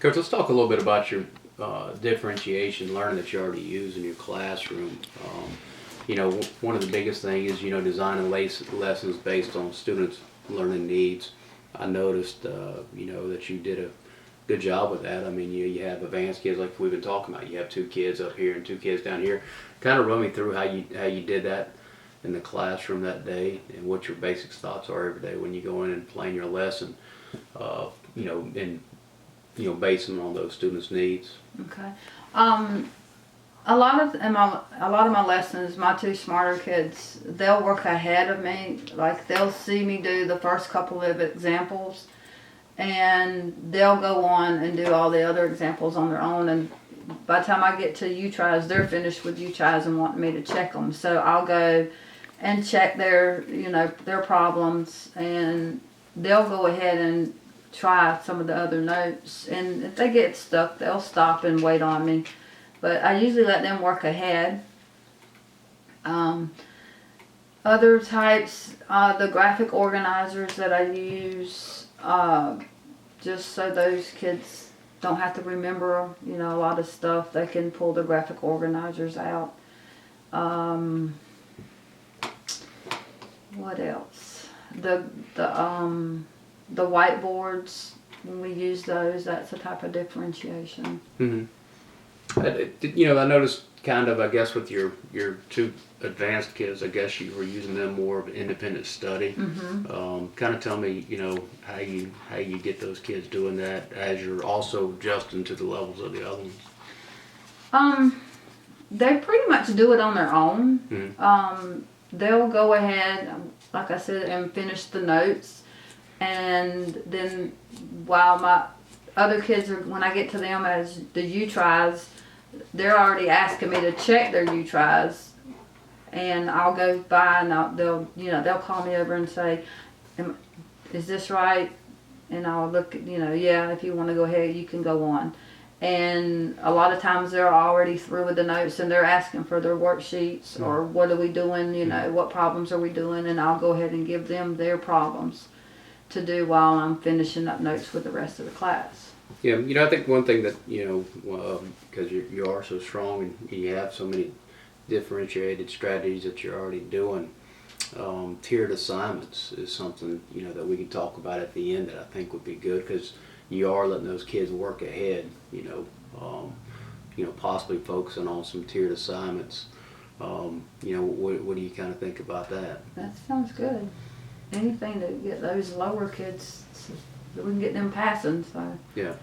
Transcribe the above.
Coach, let's talk a little bit about your differentiation learning that you already use in your classroom. One of the biggest things is, designing lessons based on students' learning needs. I noticed, that you did a good job with that. I mean, you have advanced kids like we've been talking about. You have 2 kids up here and 2 kids down here. Kind of run me through how you did that in the classroom that day and what your basic thoughts are every day when you go in and plan your lesson, basing on those students' needs. Okay. A lot of my lessons, my 2 smarter kids, they'll work ahead of me. Like, they'll see me do the first couple of examples, and they'll go on and do all the other examples on their own. And by the time I get to U-Tries, they're finished with U-Tries and want me to check them. So I'll go and check their problems, and they'll go ahead and try some of the other notes. And if they get stuck, they'll stop and wait on me. But I usually let them work ahead. Other types, the graphic organizers that I use, just so those kids don't have to remember, a lot of stuff. They can pull the graphic organizers out. What else? The whiteboards, when we use those, that's a type of differentiation. Mm-hmm. I noticed kind of, I guess, with your 2 advanced kids, I guess you were using them more of an independent study. Mm-hmm. Kind of tell me, how you get those kids doing that as you're also adjusting to the levels of the other ones. They pretty much do it on their own. Mm-hmm. They'll go ahead, like I said, and finish the notes. And then while my other kids when I get to them as the U-Tries, they're already asking me to check their U-Tries. And I'll go by and they'll call me over and say, is this right? And I'll look, yeah, if you want to go ahead, you can go on. And a lot of times they're already through with the notes and they're asking for their worksheets or what are we doing, what problems are we doing, and I'll go ahead and give them their problems to do while I'm finishing up notes with the rest of the class. Yeah, I think one thing that, because you are so strong and you have so many differentiated strategies that you're already doing, tiered assignments is something, that we can talk about at the end that I think would be good, because you are letting those kids work ahead, possibly focusing on some tiered assignments. What do you kind of think about that? That sounds good. Anything to get those lower kids, we can get them passing, so. Yeah.